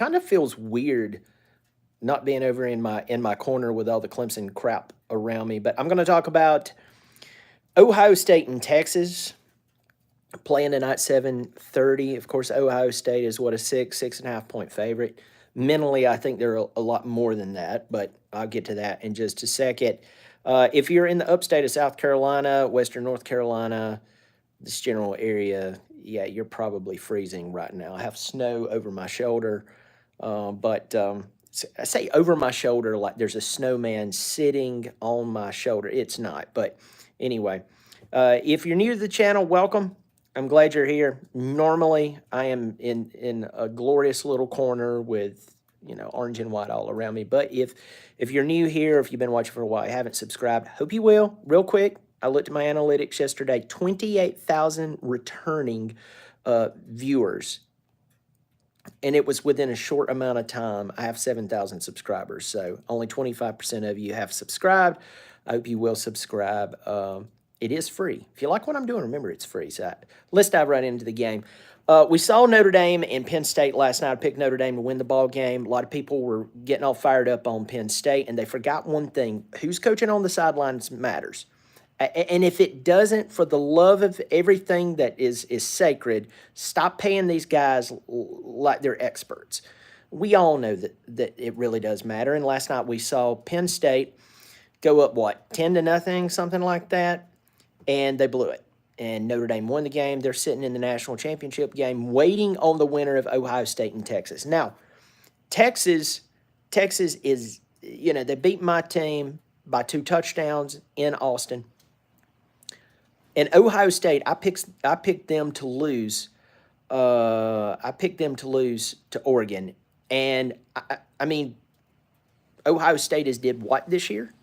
kind of feels weird not being over in my corner with all the Clemson crap around me. But I'm going to talk about Ohio State and Texas playing tonight 7:30. Of course, Ohio State is what, a 6.5 point favorite. Mentally, I think they're a lot more than that, but I'll get to that in just a second. If you're in the upstate of South Carolina, Western North Carolina, this general area, yeah, you're probably freezing right now. I have snow over my shoulder, but I say over my shoulder like there's a snowman sitting on my shoulder. It's not, but anyway, if you're new to the channel, welcome. I'm glad you're here. Normally, I am in a glorious little corner with orange and white all around me. But if you're new here, if you've been watching for a while, haven't subscribed, hope you will. Real quick, I looked at my analytics yesterday. 28,000 returning viewers, and it was within a short amount of time. I have 7,000 subscribers, so only 25% of you have subscribed. I hope you will subscribe. It is free. If you like what I'm doing, remember it's free. So let's dive right into the game. We saw Notre Dame and Penn State last night. I picked Notre Dame to win the ball game. A lot of people were getting all fired up on Penn State, and they forgot one thing. Who's coaching on the sidelines matters. And if it doesn't, for the love of everything that is sacred, stop paying these guys like they're experts. We all know that it really does matter. And last night we saw Penn State go up, what, 10-0, something like that, and they blew it. And Notre Dame won the game. They're sitting in the national championship game waiting on the winner of Ohio State and Texas. Now, Texas is, they beat my team by 2 touchdowns in Austin. And Ohio State, I picked them to lose. I picked them to lose to Oregon. And, I mean, Ohio State has did what this year?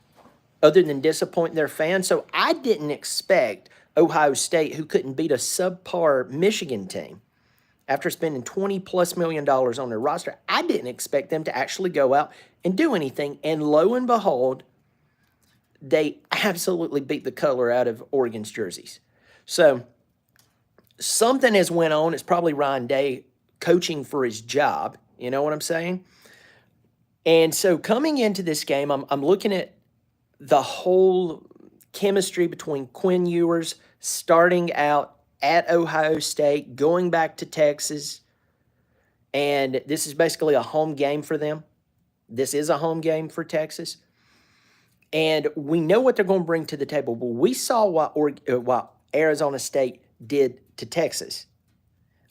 Other than disappoint their fans. So I didn't expect Ohio State, who couldn't beat a subpar Michigan team after spending $20+ million on their roster, I didn't expect them to actually go out and do anything. And lo and behold, they absolutely beat the color out of Oregon's jerseys. So something has went on. It's probably Ryan Day coaching for his job. You know what I'm saying? And so coming into this game, I'm looking at the whole chemistry between Quinn Ewers starting out at Ohio State, going back to Texas, and this is basically a home game for them. This is a home game for Texas. And we know what they're going to bring to the table. But we saw what Arizona State did to Texas.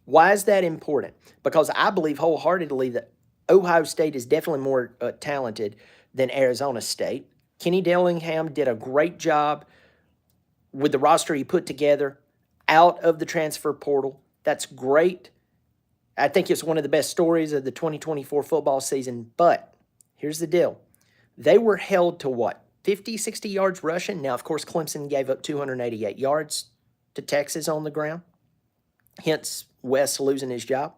Why is that important? Because I believe wholeheartedly that Ohio State is definitely more talented than Arizona State. Kenny Dillingham did a great job with the roster he put together out of the transfer portal. That's great. I think it's one of the best stories of the 2024 football season. But here's the deal. They were held to what? 50, 60 yards rushing. Now, of course, Clemson gave up 288 yards to Texas on the ground. Hence, Wes losing his job.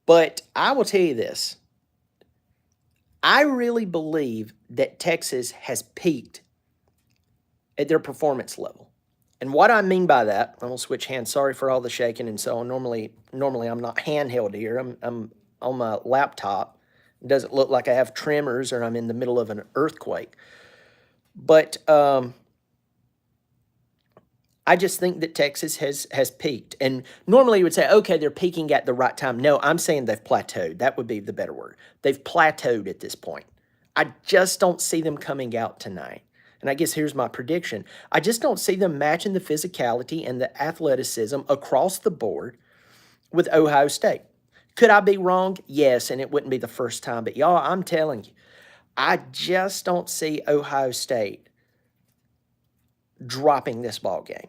But I will tell you this. I really believe that Texas has peaked at their performance level. And what I mean by that, I'm going to switch hands. Sorry for all the shaking and so on. Normally I'm not handheld here. I'm on my laptop. It doesn't look like I have tremors or I'm in the middle of an earthquake. But I just think that Texas has peaked. And normally you would say, okay, they're peaking at the right time. No, I'm saying they've plateaued. That would be the better word. They've plateaued at this point. I just don't see them coming out tonight. And I guess here's my prediction. I just don't see them matching the physicality and the athleticism across the board with Ohio State. Could I be wrong? Yes, and it wouldn't be the first time. But y'all, I'm telling you, I just don't see Ohio State dropping this ball game.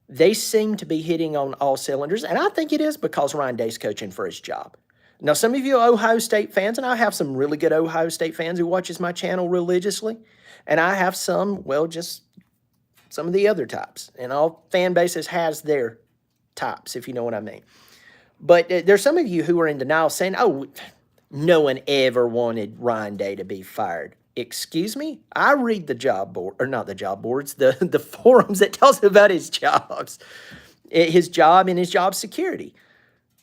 They seem to be hitting on all cylinders, and I think it is because Ryan Day's coaching for his job. Now, some of you Ohio State fans, and I have some really good Ohio State fans who watches my channel religiously, and I have some, well, just some of the other types. And all fan bases has their types, if you know what I mean. But there's some of you who are in denial saying, oh, no one ever wanted Ryan Day to be fired. Excuse me? I read the job board, or not the job boards, the forums that tells about his jobs, his job and his job security.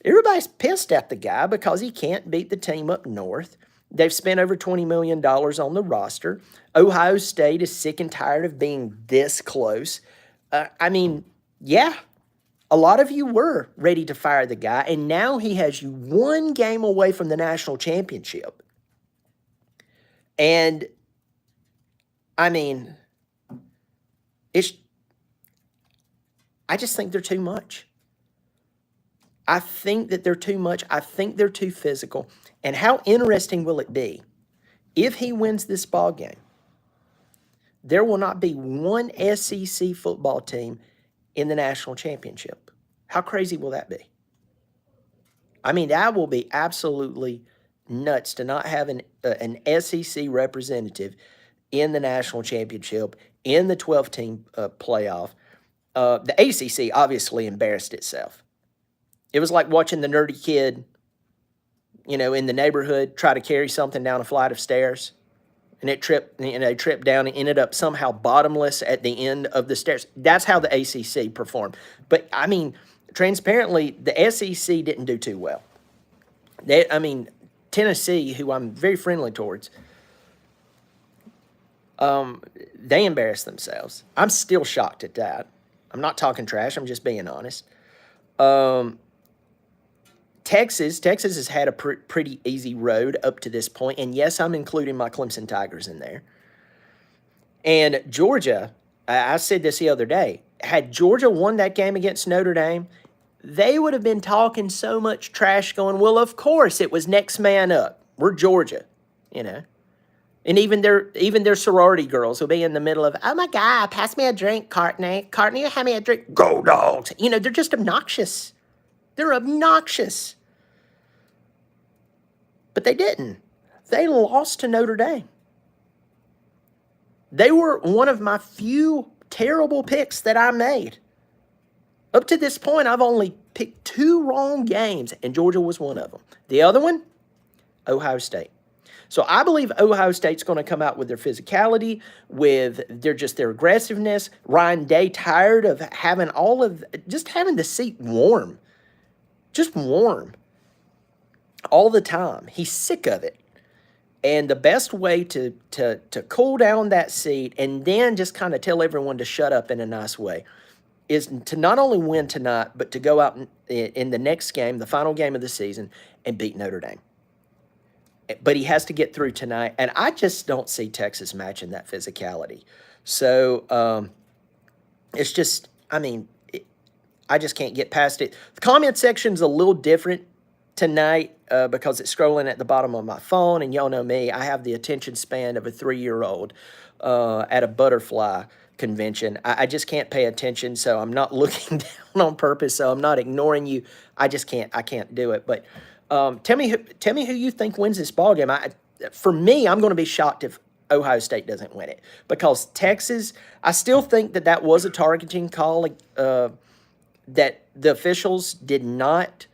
Everybody's pissed at the guy because he can't beat the team up north. They've spent over $20 million on the roster. Ohio State is sick and tired of being this close. I mean, yeah, a lot of you were ready to fire the guy, and now he has you one game away from the national championship. And, I mean, I just think they're too much. I think that they're too much. I think they're too physical. And how interesting will it be if he wins this ball game? There will not be one SEC football team in the national championship. How crazy will that be? I mean, that will be absolutely nuts to not have an SEC representative in the national championship, in the 12-team playoff. The ACC obviously embarrassed itself. It was like watching the nerdy kid, in the neighborhood try to carry something down a flight of stairs, and they tripped down and ended up somehow bottomless at the end of the stairs. That's how the ACC performed. But, I mean, transparently, the SEC didn't do too well. Tennessee, who I'm very friendly towards, they embarrassed themselves. I'm still shocked at that. I'm not talking trash. I'm just being honest. Texas has had a pretty easy road up to this point, and yes, I'm including my Clemson Tigers in there. And Georgia, I said this the other day, had Georgia won that game against Notre Dame, they would have been talking so much trash going, well, of course, it was next man up. We're Georgia, And even their sorority girls will be in the middle of, oh, my God, pass me a drink, Courtney. Courtney, have me a drink. Go, dogs. They're just obnoxious. They're obnoxious. But they didn't. They lost to Notre Dame. They were one of my few terrible picks that I made. Up to this point, I've only picked 2 wrong games, and Georgia was one of them. The other one, Ohio State. So I believe Ohio State's going to come out with their physicality, with their aggressiveness. Ryan Day tired of having having the seat warm. Just warm. All the time. He's sick of it. And the best way to cool down that seat and then just kind of tell everyone to shut up in a nice way is to not only win tonight, but to go out in the next game, the final game of the season, and beat Notre Dame. But he has to get through tonight, and I just don't see Texas matching that physicality. So it's just, I just can't get past it. The comment section's a little different tonight because it's scrolling at the bottom of my phone, and y'all know me. I have the attention span of a 3-year-old at a butterfly convention. I just can't pay attention, so I'm not looking down on purpose, so I'm not ignoring you. I can't do it. But tell me who you think wins this ballgame. For me, I'm going to be shocked if Ohio State doesn't win it, because Texas, I still think that was a targeting call, that the officials did not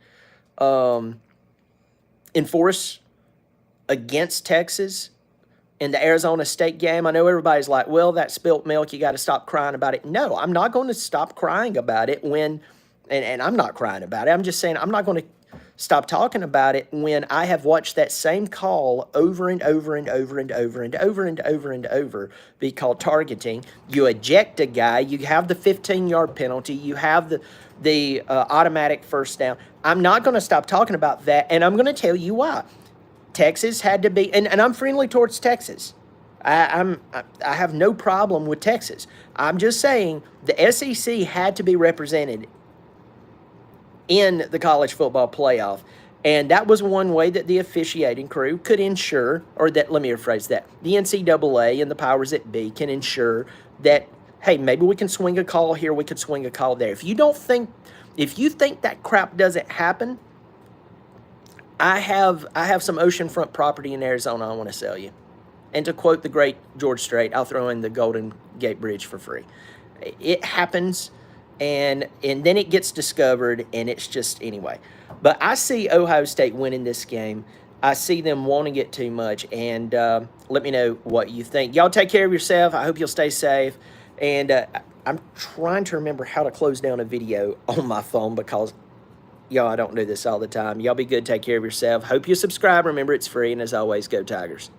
enforce against Texas in the Arizona State game. I know everybody's like, well, that spilt milk, you got to stop crying about it. No, I'm not going to stop crying about it and I'm not crying about it. I'm just saying I'm not going to stop talking about it when I have watched that same call over and over and over and over and over and over and over be called targeting. You eject a guy, you have the 15-yard penalty, you have the automatic first down. I'm not going to stop talking about that, and I'm going to tell you why. Texas had to be, and I'm friendly towards Texas. I have no problem with Texas. I'm just saying the SEC had to be represented in the college football playoff, and that was one way that the officiating crew could ensure, or that, let me rephrase that, the NCAA and the powers that be can ensure that, hey, maybe we can swing a call here, we could swing a call there. If you think that crap doesn't happen, I have some oceanfront property in Arizona I want to sell you. And to quote the great George Strait, I'll throw in the Golden Gate Bridge for free. It happens, and then it gets discovered, and it's just, anyway. But I see Ohio State winning this game. I see them wanting it too much, and let me know what you think. Y'all take care of yourself. I hope you'll stay safe. And I'm trying to remember how to close down a video on my phone because Y'all, I don't do this all the time. Y'all be good. Take care of yourself. Hope you subscribe. Remember, it's free. And as always, go Tigers.